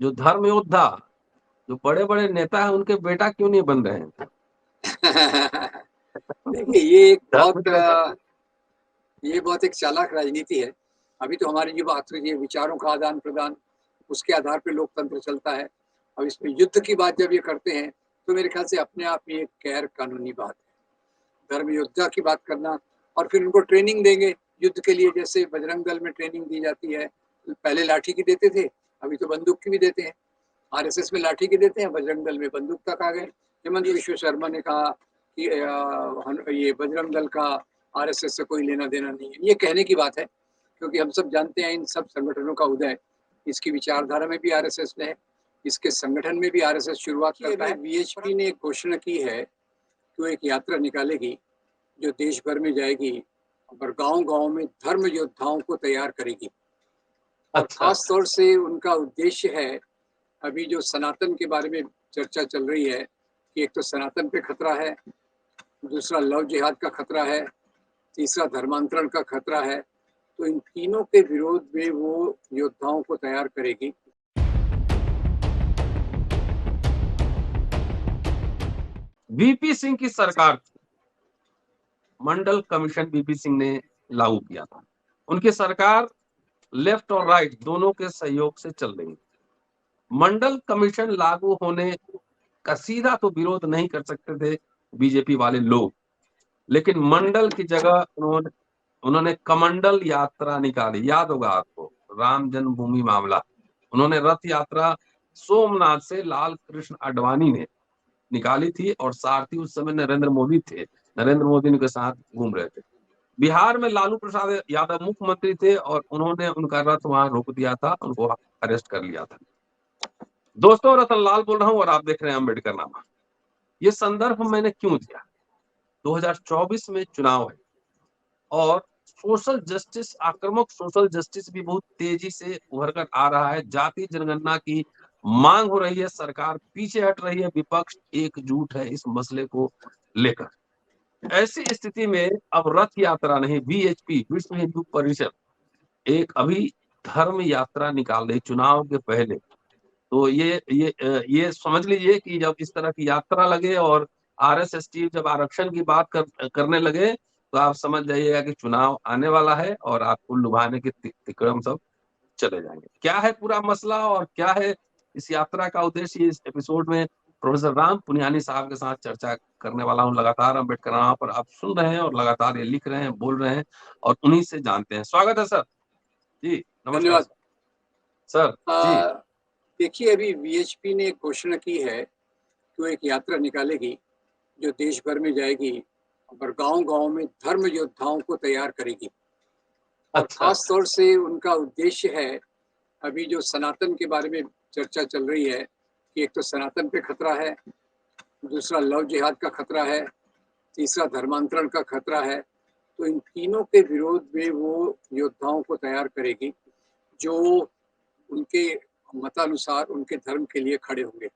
जो धर्म योद्धा, जो बड़े-बड़े नेता हैं, उनके बेटा क्यों नहीं बन रहे हैं? देखिए, ये एक धर्म बहुत की वजह ये बहुत एक चालाक राजनीति है। अभी तो हमारी जो बात हुई है विचारों का आदान-प्रदान, उसके आधार पे लोकतंत्र चलता है। अब इसमें युद्ध की बात जब ये करते हैं, तो मेरे ख्याल से अपने आप में एक गैर कानूनी बात है। धर्म योद्धा की बात करना और फिर उनको ट्रेनिंग देंगे युद्ध के लिए, जैसे बजरंग दल में ट्रेनिंग दी जाती है। पहले लाठी की देते थे, अभी तो बंदूक की भी देते हैं। आरएसएस में लाठी की देते हैं, बजरंग दल में बंदूक तक आ गए। हेमंत विश्व शर्मा ने कहा कि ये बजरंग दल का आरएसएस से कोई लेना देना नहीं है। ये कहने की बात है, क्योंकि हम सब जानते हैं इन सब संगठनों का उदय इसकी विचारधारा में भी आरएसएस में है, इसके संगठन में भी आरएसएस शुरुआत करता है। वीएचपी ने एक घोषणा की है कि वो एक यात्रा निकालेगी जो देश भर में जाएगी और गांव-गांव में धर्म योद्धाओं को तैयार करेगी। और अच्छा। खास तौर से उनका उद्देश्य है, अभी जो सनातन के बारे में चर्चा चल रही है कि एक तो सनातन पे खतरा है, दूसरा लव जिहाद का खतरा है, तीसरा धर्मांतरण का खतरा है। तो इन तीनों के विरोध में वो योद्धाओं को तैयार करेगी। वीपी सिंह की सरकार थी, मंडल कमीशन वीपी सिंह ने लागू किया था। उनकी सरकार लेफ्ट और राइट दोनों के सहयोग से चल रही थी। मंडल कमीशन लागू होने का सीधा तो विरोध नहीं कर सकते थे बीजेपी वाले लोग, लेकिन मंडल की जगह उन्होंने उन्होंने कमंडल यात्रा निकाली। याद होगा आपको, राम जन्मभूमि मामला। उन्होंने रथ यात्रा सोमनाथ से लाल कृष्ण आडवाणी ने निकाली थी और सारथी उस समय नरेंद्र मोदी थे। नरेंद्र मोदी उनके साथ घूम रहे थे। बिहार में लालू प्रसाद यादव मुख्यमंत्री थे और उन्होंने उनका रथ वहां रोक दिया था, उनको अरेस्ट कर लिया था। दोस्तों, रतन लाल बोल रहा हूं और आप देख रहे हैं अम्बेडकर नामा। ये संदर्भ मैंने क्यों दिया? 2024 में चुनाव है और सोशल जस्टिस, आक्रामक सोशल जस्टिस भी बहुत तेजी से उभर कर आ रहा है। जाति जनगणना की मांग हो रही है, सरकार पीछे हट रही है, विपक्ष एकजुट है इस मसले को लेकर। ऐसी स्थिति में अब रथ यात्रा नहीं, वीएचपी, विश्व हिंदू परिषद, एक अभी धर्म यात्रा निकाल रही चुनाव के पहले। तो ये समझ लीजिए कि जब इस तरह की यात्रा लगे और आरएसएस टीम जब आरक्षण की बात करने लगे, तो आप समझ जाइएगा कि चुनाव आने वाला है और आपको लुभाने के तिकड़म सब चले जाएंगे। क्या है पूरा मसला और क्या है इस यात्रा का उद्देश्य, इस एपिसोड में प्रोफेसर राम पुनियानी साहब के साथ चर्चा करने वाला हूँ। लगातार अम्बेडकर नामा पर आप सुन रहे हैं और लगातार ये लिख रहे हैं, बोल रहे हैं और उन्हीं से जानते हैं। स्वागत है सर। जी नमस्कार धन्यवाद। सर। सर जी। देखिए, अभी वीएचपी ने एक घोषणा की है कि वो एक यात्रा निकालेगी जो देश भर में जाएगी और गांव-गांव में धर्म योद्धाओं को तैयार करेगी। और अच्छा। खास तौर से उनका उद्देश्य है, अभी जो सनातन के बारे में चर्चा चल रही है कि एक तो सनातन पे खतरा है, दूसरा लव जिहाद का खतरा है, तीसरा धर्मांतरण का खतरा है। तो इन तीनों के विरोध में वो योद्धाओं को तैयार करेगी जो उनके मतानुसार उनके धर्म के लिए खड़े होंगे।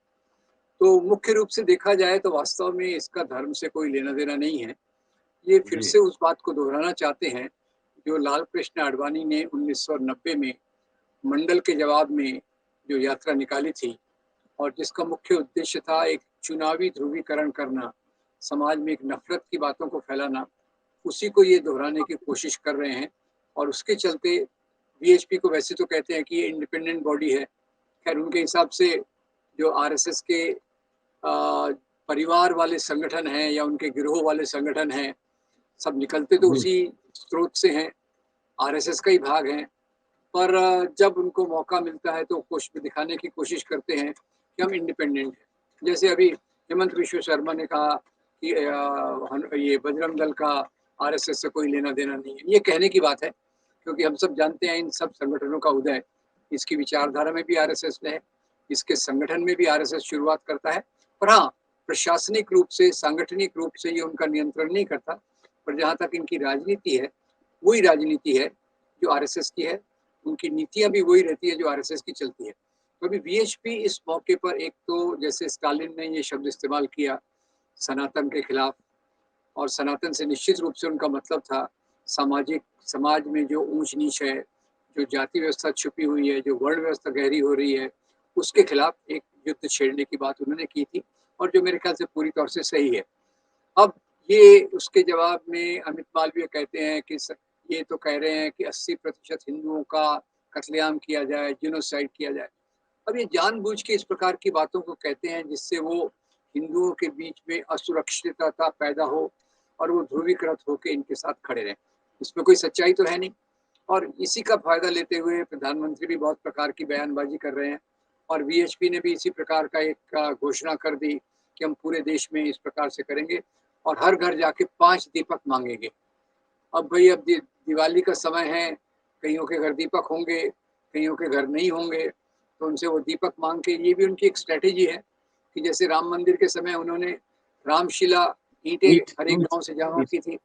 तो मुख्य रूप से देखा जाए तो वास्तव में इसका धर्म से कोई लेना देना नहीं है। ये फिर जी। से उस बात को दोहराना चाहते हैं जो लाल कृष्ण आडवाणी ने 1990 में मंडल के जवाब में जो यात्रा निकाली थी और जिसका मुख्य उद्देश्य था एक चुनावी ध्रुवीकरण करना, समाज में एक नफरत की बातों को फैलाना, उसी को ये दोहराने की कोशिश कर रहे हैं। और उसके चलते वीएचपी को वैसे तो कहते हैं कि ये इंडिपेंडेंट बॉडी है। खैर उनके हिसाब से जो आरएसएस के परिवार वाले संगठन हैं या उनके गिरोह वाले संगठन हैं, सब निकलते तो जी। उसी स्रोत से हैं, आरएसएस का ही भाग हैं। पर जब उनको मौका मिलता है तो दिखाने की कोशिश करते हैं कि हम इंडिपेंडेंट हैं। जैसे अभी हेमंत विश्व शर्मा ने कहा कि ये बजरंग दल का आरएसएस से कोई लेना देना नहीं है। ये कहने की बात है, क्योंकि हम सब जानते हैं इन सब संगठनों का उदय इसकी विचारधारा में भी आरएसएस में है, इसके संगठन में भी आरएसएस शुरुआत करता है। पर हाँ, प्रशासनिक रूप से, सांगठनिक रूप से ये उनका नियंत्रण नहीं करता। पर जहाँ तक इनकी राजनीति है, वही राजनीति है जो आरएसएस की है। उनकी नीतियां भी वही रहती है जो आरएसएस की चलती है। तो अभी वीएचपी इस मौके पर एक तो जैसे स्टालिन ने ये शब्द इस्तेमाल किया सनातन के खिलाफ, और सनातन से निश्चित रूप से उनका मतलब था समाज में जो ऊंच नीच है, जो जाति व्यवस्था छुपी हुई है, जो वर्ण व्यवस्था गहरी हो रही है, उसके खिलाफ एक युद्ध छेड़ने की बात उन्होंने की थी, और जो मेरे ख्याल से पूरी तौर से सही है। अब ये उसके जवाब में अमित मालवीय कहते हैं कि ये तो कह रहे हैं कि 80% हिंदुओं का कत्लेआम किया जाए, जिनोसाइड किया जाए। अब ये जानबूझ के इस प्रकार की बातों को कहते हैं जिससे वो हिंदुओं के बीच में असुरक्षितता पैदा हो और वो ध्रुवीकृत होकर इनके साथ खड़े रहें। इसमें कोई सच्चाई तो है नहीं, और इसी का फायदा लेते हुए प्रधानमंत्री भी बहुत प्रकार की बयानबाजी कर रहे हैं, और वीएचपी ने भी इसी प्रकार का एक घोषणा कर दी कि हम पूरे देश में इस प्रकार से करेंगे और हर घर जाके 5 दीपक मांगेंगे। अब भाई अब दिवाली का समय है, कईयों के घर दीपक होंगे, कईयों के घर नहीं होंगे, तो उनसे वो दीपक मांग के, ये भी उनकी एक स्ट्रेटेजी है कि जैसे राम मंदिर के समय उन्होंने रामशिला ईंटें ईट हर एक ईट गांव से जमा ईट। की थी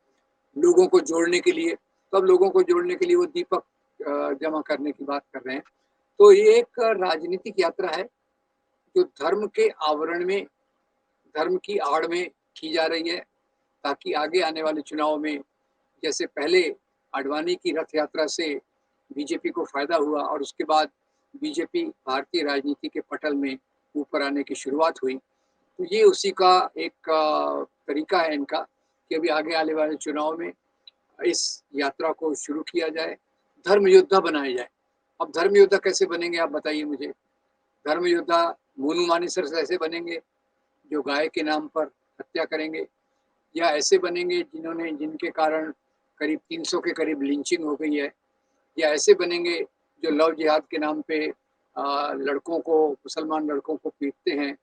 लोगों को जोड़ने के लिए, तब लोगों को जोड़ने के लिए वो दीपक जमा करने की बात कर रहे हैं। तो ये एक राजनीतिक यात्रा है जो धर्म के आवरण में, धर्म की आड़ में की जा रही है, ताकि आगे आने वाले चुनाव में, जैसे पहले आडवाणी की रथ यात्रा से बीजेपी को फायदा हुआ और उसके बाद बीजेपी भारतीय राजनीति के पटल में ऊपर आने की शुरुआत हुई, तो ये उसी का एक तरीका है इनका कि अभी आगे आने वाले चुनाव में इस यात्रा को शुरू किया जाए, धर्म योद्धा बनाए जाए। अब धर्म योद्धा कैसे बनेंगे आप बताइए मुझे? धर्म योद्धा मोनू मानेसर ऐसे बनेंगे जो गाय के नाम पर हत्या करेंगे, या ऐसे बनेंगे जिनके कारण करीब 300 के करीब लिंचिंग हो गई है, या ऐसे बनेंगे जो लव जिहाद के नाम पे लड़कों को, मुसलमान लड़कों को पीटते हैं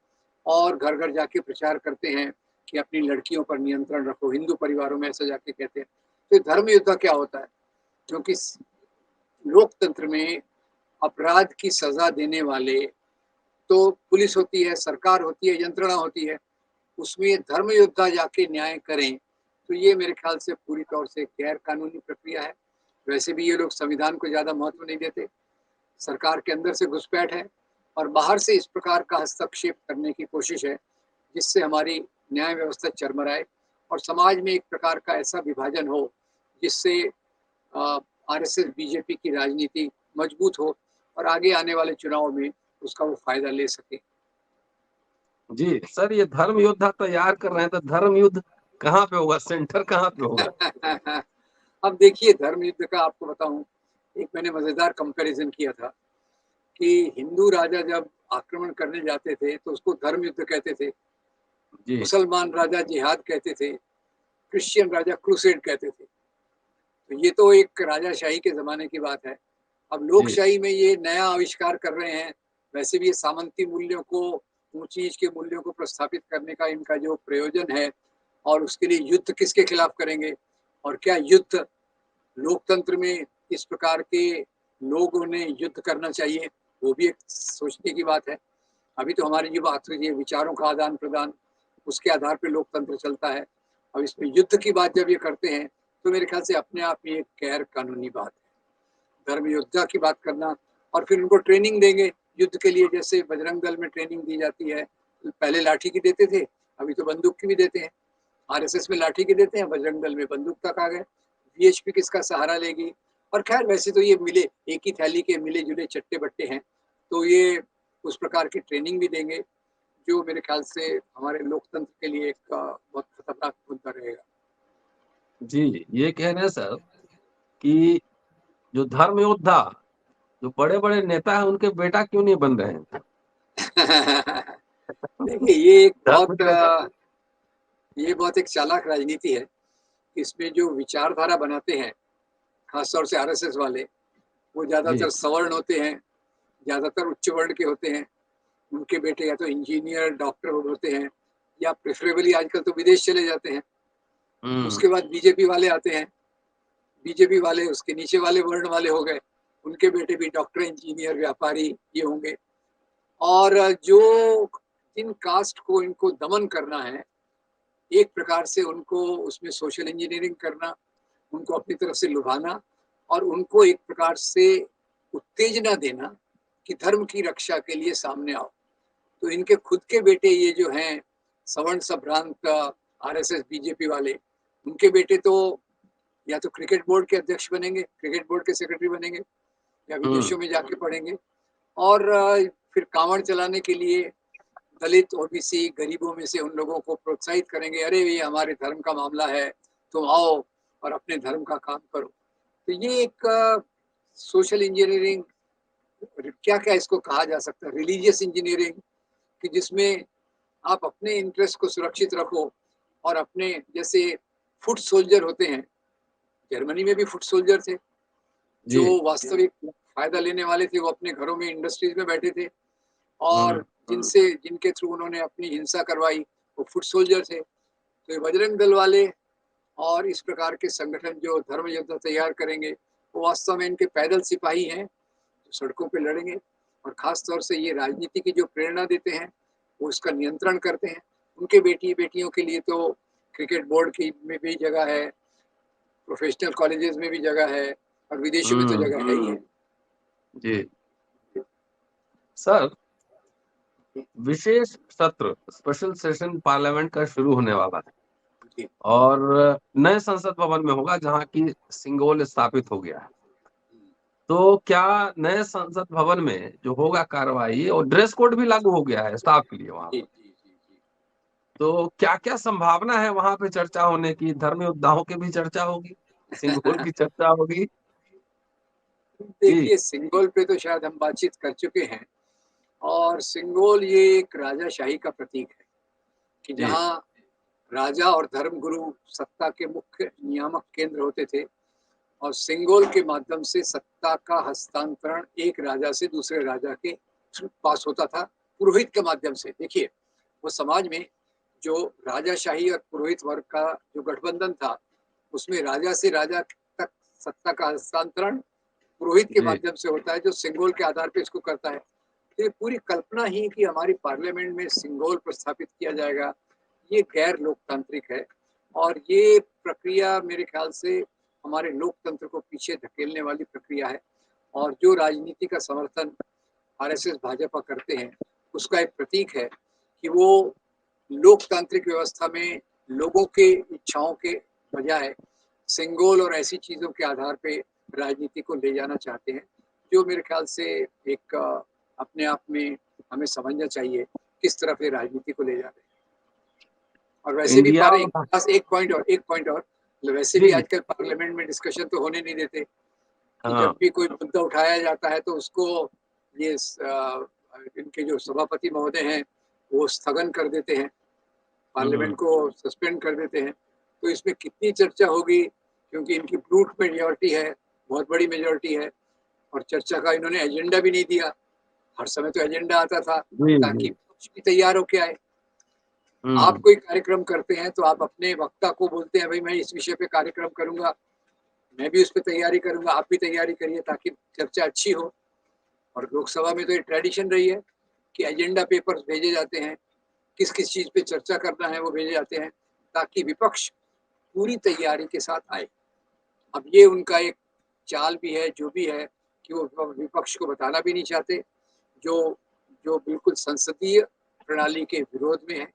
और घर घर जाके प्रचार करते हैं कि अपनी लड़कियों पर नियंत्रण रखो, हिंदू परिवारों में ऐसा जाके कहते हैं। तो धर्म योद्धा क्या होता है? क्योंकि लोकतंत्र में अपराध की सजा देने वाले तो पुलिस होती है, सरकार होती है, यंत्रणा होती है, उसमें धर्म योद्धा जाके न्याय करें, तो ये मेरे ख्याल से पूरी तौर से गैर कानूनी प्रक्रिया है। वैसे भी ये लोग संविधान को ज्यादा महत्व नहीं देते, सरकार के अंदर से घुसपैठ है और बाहर से इस प्रकार का हस्तक्षेप करने की कोशिश है जिससे हमारी न्याय व्यवस्था चरमराए और समाज में एक प्रकार का ऐसा विभाजन हो जिससे आरएसएस बीजेपी की राजनीति मजबूत हो और आगे आने वाले चुनाव में उसका वो फायदा ले सके। जी सर, ये धर्म योद्धा तैयार कर रहे हैं, तो धर्म युद्ध कहाँ पे होगा, सेंटर कहाँ पे होगा? अब देखिए, धर्म युद्ध का आपको बताऊं, एक मैंने मजेदार कंपैरिजन किया था कि हिंदू राजा जब आक्रमण करने जाते थे तो उसको धर्म युद्ध कहते थे, जी मुसलमान राजा जिहाद कहते थे, क्रिश्चियन राजा क्रूसेड कहते थे। तो ये तो एक राजाशाही के जमाने की बात है। अब जी लोकशाही में ये नया आविष्कार कर रहे हैं। वैसे भी ये सामंती मूल्यों को, ऊंची नीच के मूल्यों को प्रस्थापित करने का इनका जो प्रयोजन है, और उसके लिए युद्ध किसके खिलाफ करेंगे, और क्या युद्ध लोकतंत्र में इस प्रकार के लोगों ने युद्ध करना चाहिए, वो भी एक सोचने की बात है। अभी तो हमारी जो बात हुई है विचारों का आदान प्रदान, उसके आधार पर लोकतंत्र चलता है। अब इसमें युद्ध की बात जब ये करते हैं तो मेरे ख्याल से अपने आप में एक गैर कानूनी बात है धर्म योद्धा की बात करना। और फिर उनको ट्रेनिंग देंगे युद्ध के लिए, जैसे बजरंग दल में ट्रेनिंग दी जाती है, पहले लाठी की देते थे, अभी तो बंदूक की भी देते हैं। आरएसएस में लाठी की देते हैं, बजरंग दल में बंदूक तक आ गए। वीएचपी किसका सहारा लेगी? और खैर वैसे तो ये मिले, एक ही थैली के मिले जुले चट्टे बट्टे हैं, तो ये उस प्रकार की ट्रेनिंग भी देंगे जो मेरे ख्याल से हमारे लोकतंत्र के लिए एक बहुत खतरनाक मुद्दा रहेगा। जी, ये कह रहे हैं सर कि जो धर्म योद्धा, जो बड़े बड़े नेता हैं, उनके बेटा क्यों नहीं बन रहे हैं? देखिए, ये एक धर्म योद्धा। ये बहुत एक चालाक राजनीति है। इसमें जो विचारधारा बनाते हैं, खासतौर से आरएसएस वाले, वो जी ज्यादातर सवर्ण होते हैं, ज्यादातर उच्च वर्ण के होते हैं। उनके बेटे या तो इंजीनियर, डॉक्टर होते हैं, या प्रेफरेबली आजकल तो विदेश चले जाते हैं। हम्म उसके बाद बीजेपी वाले आते हैं, बीजेपी वाले उसके नीचे वाले वर्ण वाले हो गए, उनके बेटे भी डॉक्टर, इंजीनियर, व्यापारी ये होंगे। और जो जिन कास्ट को इनको दमन करना है, एक प्रकार से उनको उसमें सोशल इंजीनियरिंग करना, उनको अपनी तरफ से लुभाना और उनको एक प्रकार से उत्तेजना देना कि धर्म की रक्षा के लिए सामने आओ। तो इनके खुद के बेटे ये जो हैं सवर्ण संभ्रांत आरएसएस बीजेपी वाले, उनके बेटे तो या तो क्रिकेट बोर्ड के अध्यक्ष बनेंगे, क्रिकेट बोर्ड के सेक्रेटरी बनेंगे, या हम्म विदेशों में जाके पढ़ेंगे। और फिर कांवड़ चलाने के लिए दलित, ओबीसी, गरीबों में से उन लोगों को प्रोत्साहित करेंगे, अरे ये हमारे धर्म का मामला है, तुम आओ और अपने धर्म का काम करो। तो ये एक सोशल इंजीनियरिंग, क्या क्या इसको कहा जा सकता है, रिलीजियस इंजीनियरिंग, कि जिसमें आप अपने इंटरेस्ट को सुरक्षित रखो और अपने जैसे फुट सोल्जर होते हैं, जर्मनी में भी फुट सोल्जर थे जो जी। वास्तविक फायदा लेने वाले थे, वो अपने घरों में इंडस्ट्रीज में बैठे थे और जिनके थ्रू उन्होंने अपनी हिंसा करवाई वो फुट सोल्जर थे। तो ये बजरंग दल वाले और इस प्रकार के संगठन जो धर्म योद्धा तैयार करेंगे वो वास्तव में इनके पैदल सिपाही हैं जो सड़कों पे लड़ेंगे और खास तौर से ये राजनीति की जो प्रेरणा देते हैं वो इसका नियंत्रण करते हैं। उनके बेटियों के लिए तो क्रिकेट बोर्ड की में भी जगह है, प्रोफेशनल कॉलेजेस में भी जगह है और विदेशों में तो जगह है ही है। जी सर, विशेष सत्र स्पेशल सेशन पार्लियामेंट का शुरू होने वाला है जी। और नए संसद भवन में होगा जहां की सिंगोल स्थापित हो गया है। तो क्या नए संसद भवन में जो होगा कार्रवाई, और ड्रेस कोड भी लागू हो गया है स्टाफ के लिए वहां जी पर, जी जी जी। तो क्या क्या संभावना है वहां पे चर्चा होने की? धर्म योद्धाओं की भी चर्चा होगी, सिंगोल की चर्चा होगी। जी देखिए सिंगोल पे तो शायद हम बातचीत कर चुके हैं और सिंगोल ये एक राजाशाही का प्रतीक है कि जी जहाँ राजा और धर्मगुरु सत्ता के मुख्य नियामक केंद्र होते थे और सिंगोल के माध्यम से सत्ता का हस्तांतरण एक राजा से दूसरे राजा के पास होता था, पुरोहित के माध्यम से। देखिए वो समाज में जो राजाशाही और पुरोहित वर्ग का जो गठबंधन था उसमें राजा से राजा तक सत्ता का हस्तांतरण पुरोहित के जी माध्यम से होता है जो सिंगोल के आधार पर इसको करता है। तो ये पूरी कल्पना ही कि हमारी पार्लियामेंट में सिंगोल प्रस्थापित किया जाएगा, ये गैर लोकतांत्रिक है और ये प्रक्रिया मेरे ख्याल से हमारे लोकतंत्र को पीछे धकेलने वाली प्रक्रिया है और जो राजनीति का समर्थन आरएसएस भाजपा करते हैं उसका एक प्रतीक है कि वो लोकतांत्रिक व्यवस्था में लोगों के इच्छाओं के बजाय सिंगोल और ऐसी चीजों के आधार पे राजनीति को ले जाना चाहते हैं, जो मेरे ख्याल से एक अपने आप में हमें समझना चाहिए किस तरफ ये राजनीति को ले जा रहे हैं। और वैसे भी इंडिया एक और बस एक पॉइंट और वैसे भी जी जी आजकल पार्लियामेंट में डिस्कशन तो होने नहीं देते कि हाँ जब भी कोई मुद्दा उठाया जाता है तो उसको ये इनके जो सभापति महोदय हैं वो स्थगन कर देते हैं, पार्लियामेंट को सस्पेंड कर देते हैं। तो इसमें कितनी चर्चा होगी क्योंकि इनकी ब्रूट मेजॉरिटी है, बहुत बड़ी मेजॉरिटी है और चर्चा का इन्होंने एजेंडा भी नहीं दिया। हर समय तो एजेंडा आता था जी ताकि जी कुछ भी तैयार होके आए। आप हम्म कोई कार्यक्रम करते हैं तो आप अपने वक्ता को बोलते हैं भाई मैं इस विषय पे कार्यक्रम करूंगा, मैं भी उस पर तैयारी करूंगा, आप भी तैयारी करिए ताकि चर्चा अच्छी हो। और लोकसभा में तो ये ट्रेडिशन रही है कि एजेंडा पेपर्स भेजे जाते हैं, किस किस चीज पे चर्चा करना है वो भेजे जाते हैं ताकि विपक्ष पूरी तैयारी के साथ आए। अब ये उनका एक चाल भी है जो भी है कि वो विपक्ष को बताना भी नहीं चाहते, जो जो बिल्कुल संसदीय प्रणाली के विरोध में है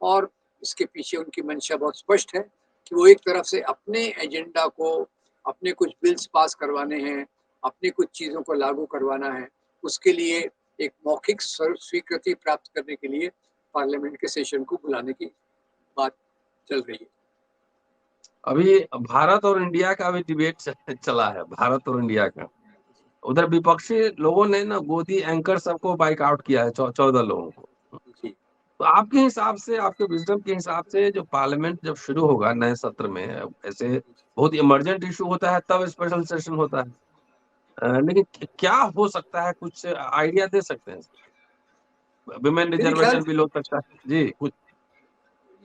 और इसके पीछे उनकी मंशा बहुत स्पष्ट है कि वो एक तरफ से अपने एजेंडा को, अपने कुछ बिल्स पास करवाने हैं, अपनी कुछ चीज़ों को लागू करवाना है, उसके लिए एक मौखिक स्वीकृति प्राप्त करने के लिए पार्लियामेंट के सेशन को बुलाने की बात चल रही है। अभी भारत और इंडिया का भी डिबेट चला है, भारत और इंडिया का। उधर विपक्षी लोगों ने ना गोदी एंकर सबको बाइकआउट किया है, 14 लोगों को। जी तो आपके हिसाब से, आपके विजडम के हिसाब से, जो पार्लियामेंट जब शुरू होगा नए सत्र में, ऐसे बहुत इमरजेंट इशू होता है तब स्पेशल सेशन होता है, लेकिन क्या हो सकता है, कुछ आइडिया दे सकते हैं? विमेन मेरे ख्याल रिजर्वेशन बिल हो सकता है जी, कुछ।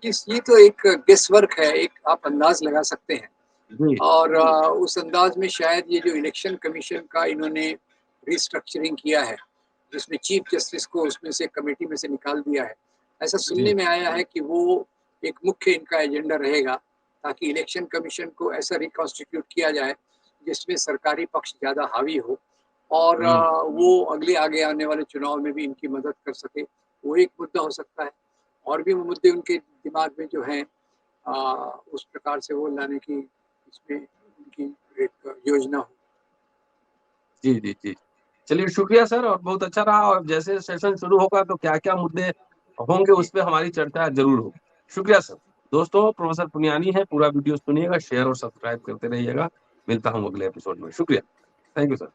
ये तो एक गेस वर्क है, एक आप अंदाज लगा सकते हैं जी और उस अंदाज में शायद ये जो इलेक्शन कमीशन का इन्होंने रिस्ट्रक्चरिंग किया है जिसमें चीफ जस्टिस को उसमें से कमेटी में से निकाल दिया है, ऐसा सुनने जी में आया है कि वो एक मुख्य इनका एजेंडा रहेगा ताकि इलेक्शन कमीशन को ऐसा रिकॉन्स्टिट्यूट किया जाए जिसमें सरकारी पक्ष ज़्यादा हावी हो और वो अगले आगे आने वाले चुनाव में भी इनकी मदद कर सके। वो एक मुद्दा हो सकता है और भी मुद्दे उनके दिमाग में जो हैं उस प्रकार से वो लाने की इसमें उनकी एक योजना हो। जी जी जी चलिए शुक्रिया सर, और बहुत अच्छा रहा, और जैसे सेशन शुरू होगा तो क्या क्या मुद्दे होंगे उस पर हमारी चर्चा जरूर होगी। शुक्रिया सर। दोस्तों, प्रोफेसर पुनियानी है, पूरा वीडियो सुनिएगा, शेयर और सब्सक्राइब करते रहिएगा। मिलता हूँ अगले एपिसोड में। शुक्रिया, थैंक यू सर।